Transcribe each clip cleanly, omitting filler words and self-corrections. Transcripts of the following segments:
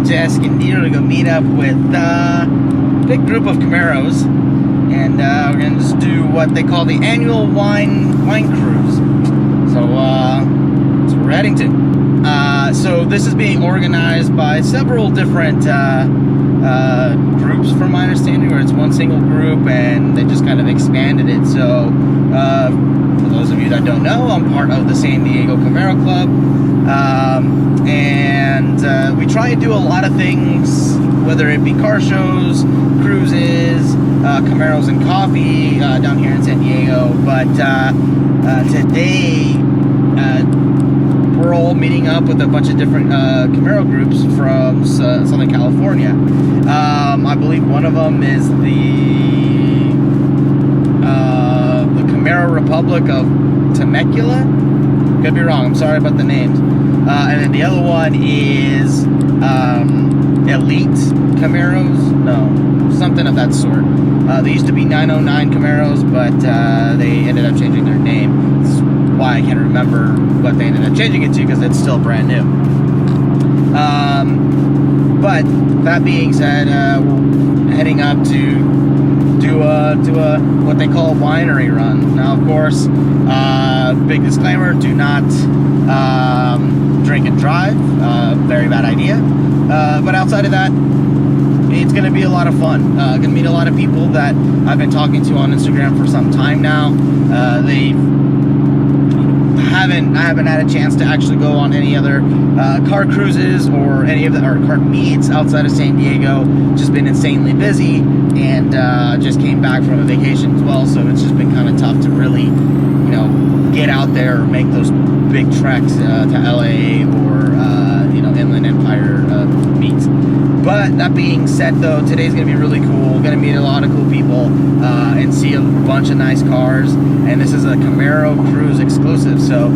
to Escondido to go meet up with a big group of Camaros, and we're gonna just do what they call the annual wine cruise. So that's where we're heading to. So this is being organized by several different groups, from my understanding, or it's one single group, and they just kind of expanded it. So for those of you that don't know, I'm part of the San Diego Camaro Club, and we try and do a lot of things, whether it be car shows, cruises, Camaros and coffee down here in San Diego. But today we're all meeting up with a bunch of different Camaro groups from Southern California. I believe one of them is the Camaro Republic of Temecula. Could be wrong. I'm sorry about the names. And then the other one is Elite Camaros. No, something of that sort. They used to be 909 Camaros, but they ended up changing their name. This is why I can't remember what they ended up changing it to, because it's still brand new. But that being said, we're heading up to do a what they call a winery run. Now, of course, big disclaimer: do not drink and drive. Very bad idea. But outside of that, it's going to be a lot of fun. Going to meet a lot of people that I've been talking to on Instagram for some time now. I haven't had a chance to actually go on any other car cruises or any of the car meets outside of San Diego. Just been insanely busy, and just came back from a vacation as well, so it's just been kind of tough to really, get out there or make those big treks to LA or Inland Empire meets. But that being said, though, today's gonna be really cool. Gonna meet a lot of cool people and see a bunch of nice cars. And this is a Camaro Cruise exclusive, so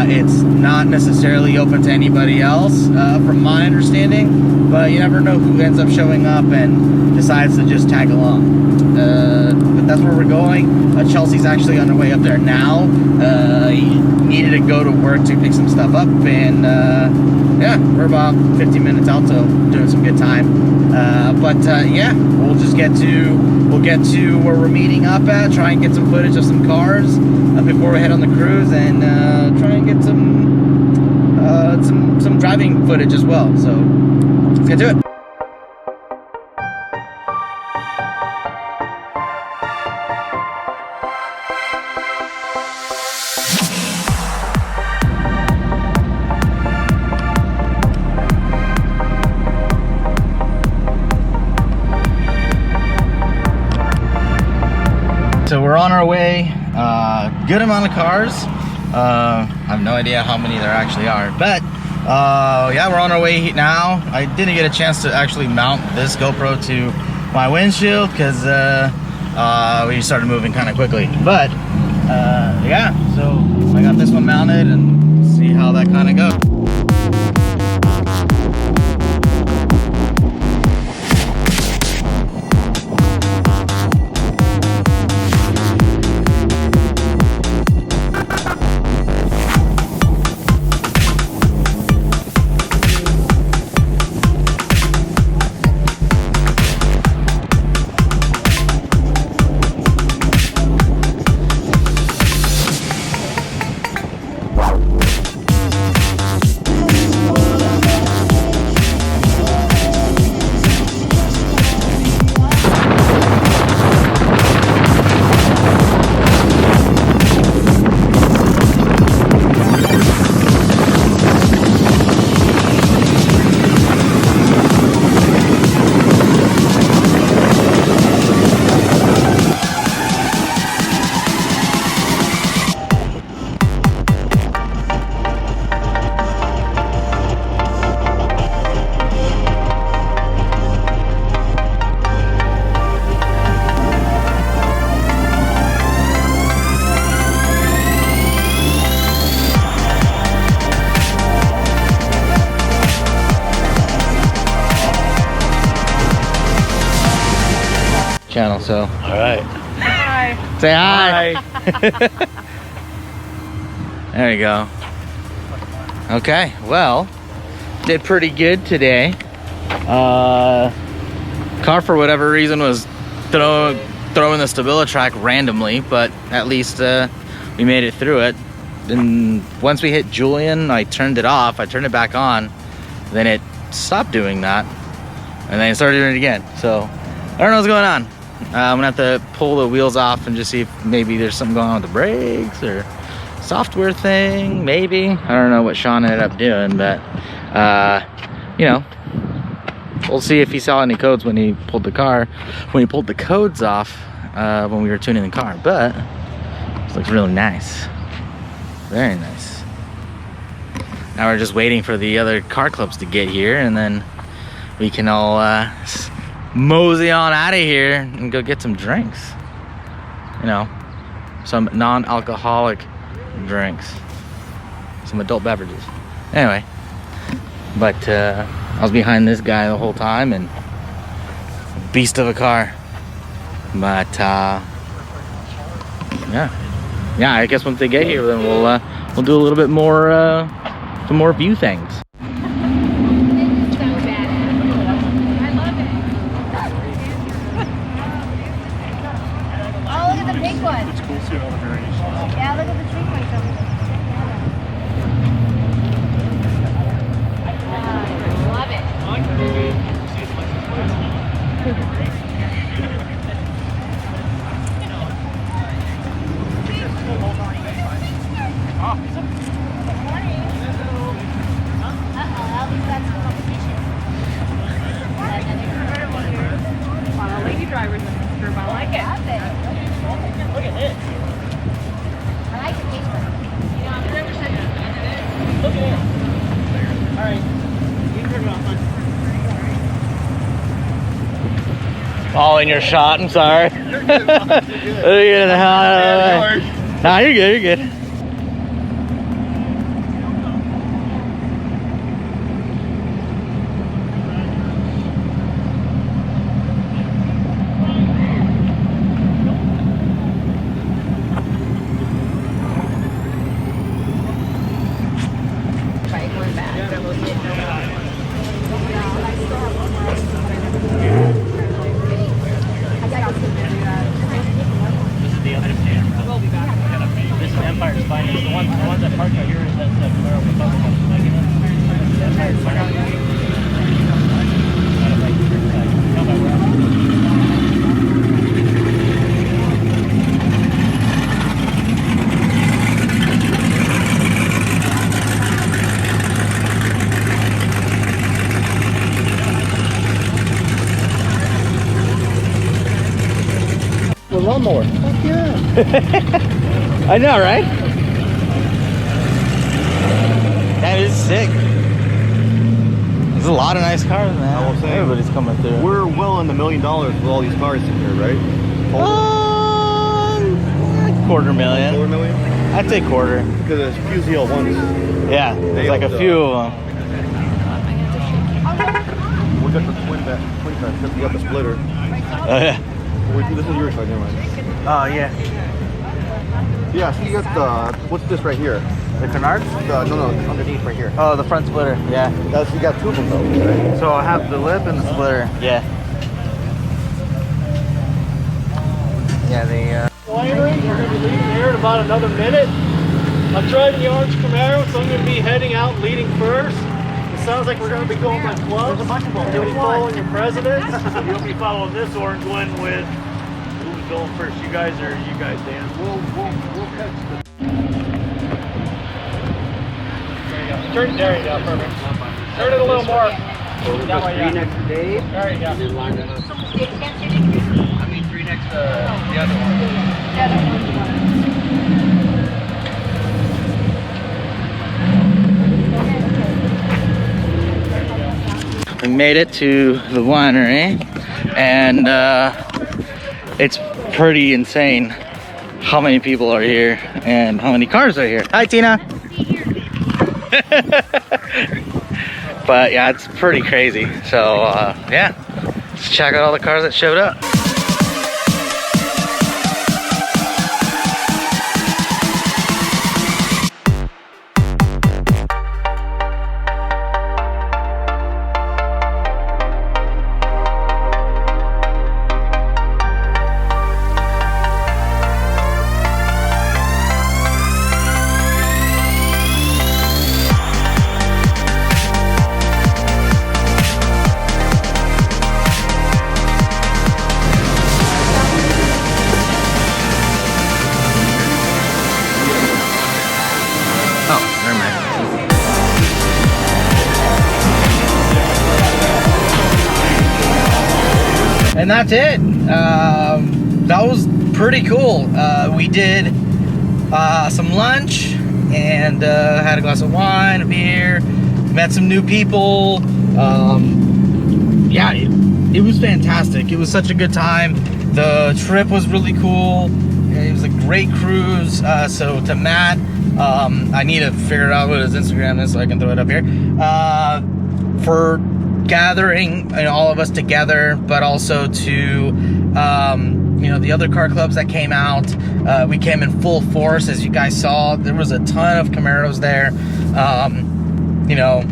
it's not necessarily open to anybody else, from my understanding. But you never know who ends up showing up and decides to just tag along. But that's where we're going. Chelsea's actually on her way up there now. He needed to go to work to pick some stuff up, and yeah, we're about 15 minutes out, so doing some good time. Yeah, we'll get to where we're meeting up at, try and get some footage of some cars before we head on the cruise, and try and get some driving footage as well. So let's get to it. So we're on our way. Good amount of cars. I have no idea how many there actually are, but yeah, we're on our way now. I didn't get a chance to actually mount this GoPro to my windshield because we started moving kind of quickly. But yeah, so I got this one mounted and see how that kind of goes. Channel, so all right. Hi. Say hi. There you go. Okay, well, did pretty good today. Car, for whatever reason, was throwing the StabiliTrak randomly, but at least we made it through it. Then once we hit Julian, I turned it off. I turned it back on. Then it stopped doing that, and then it started doing it again. So I don't know what's going on. I'm gonna have to pull the wheels off and just see if maybe there's something going on with the brakes or software thing, maybe. I don't know what Sean ended up doing, but you know, we'll see if he saw any codes when he pulled the codes off when we were tuning the car. But this looks really nice, very nice. Now we're just waiting for the other car clubs to get here, and then we can all mosey on out of here and go get some drinks. You know, some non-alcoholic drinks, some adult beverages. Anyway, but I was behind this guy the whole time, and beast of a car. But yeah, I guess once they get here, then we'll do a little bit more some more view things. It's cool to see all the variations. Yeah, look at the tree points over there. Love it. Lady drivers in this group, I like it. Look at this. I like the paper. You know, I've never said that. Look at it. All right. You can turn it off, hon. All in your shot, I'm sorry. You're good. You're good. Nah, you're good, you're good. This is Empire's finest. The ones that parked out here is that Camaro Republic. Empire's finest. The lawnmower. Fuck yeah. I know, right? That is sick. There's a lot of nice cars, man. I will say, everybody's coming through. We're well in the $1 million with all these cars in here, right? $250,000. $4 million? I'd say quarter. Because there's a few ZL1s. Yeah, there's like a few of them. We got the twin back. We got the splitter. Oh yeah. This is yours, right? Never mind. Oh yeah. Yeah, so you got the, what's this right here? The canards? No, underneath right here. Oh, the front splitter. Yeah. That's, you got two of them though, right? So I have the lip and the splitter. Yeah. Yeah, they. Winery. We're going to be leaving here in about another minute. I'm driving the orange Camaro, so I'm going to be heading out leading first. It sounds like we're going to be going by clubs. There's a bunch of them. You'll be following your presidents. You'll be following this orange one with who's going first, you guys or you guys, Dan? We'll catch the... There you go. There you go, perfect. Turn it a little more. That way, yeah. Next to Dave. There you go. And then line it up. I mean, 3 next to the other one. We made it to the winery, and it's pretty insane how many people are here and how many cars are here. Hi, Tina. But yeah, it's pretty crazy. So yeah, let's check out all the cars that showed up. that's it. That was pretty cool. We did some lunch and had a glass of wine, a beer, met some new people. Yeah, it was fantastic. It was such a good time. The trip was really cool. It was a great cruise. So to Matt, I need to figure out what his Instagram is so I can throw it up here. For gathering all of us together, but also to you know, the other car clubs that came out. We came in full force, as you guys saw. There was a ton of Camaros there. You know,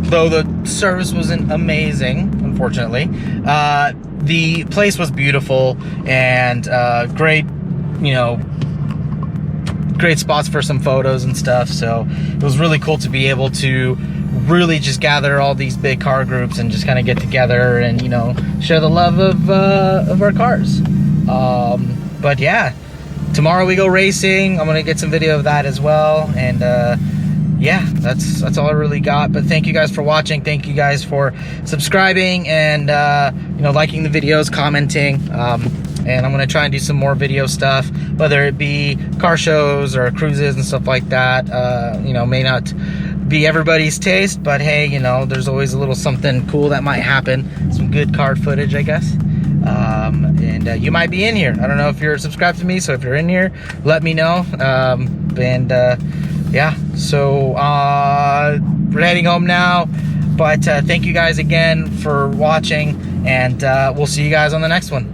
though the service wasn't amazing, unfortunately, the place was beautiful and great, you know, great spots for some photos and stuff. So it was really cool to be able to really just gather all these big car groups and just kind of get together and, you know, share the love of our cars. But yeah, tomorrow we go racing. I'm gonna get some video of that as well. And yeah, that's all I really got. But thank you guys for watching. Thank you guys for subscribing and you know, liking the videos, commenting. And I'm gonna try and do some more video stuff, whether it be car shows or cruises and stuff like that. You know, may not be everybody's taste, but hey, you know, there's always a little something cool that might happen. Some good car footage, I guess. And you might be in here. I don't know if you're subscribed to me, so if you're in here, let me know. Yeah, so we're heading home now, but thank you guys again for watching, and we'll see you guys on the next one.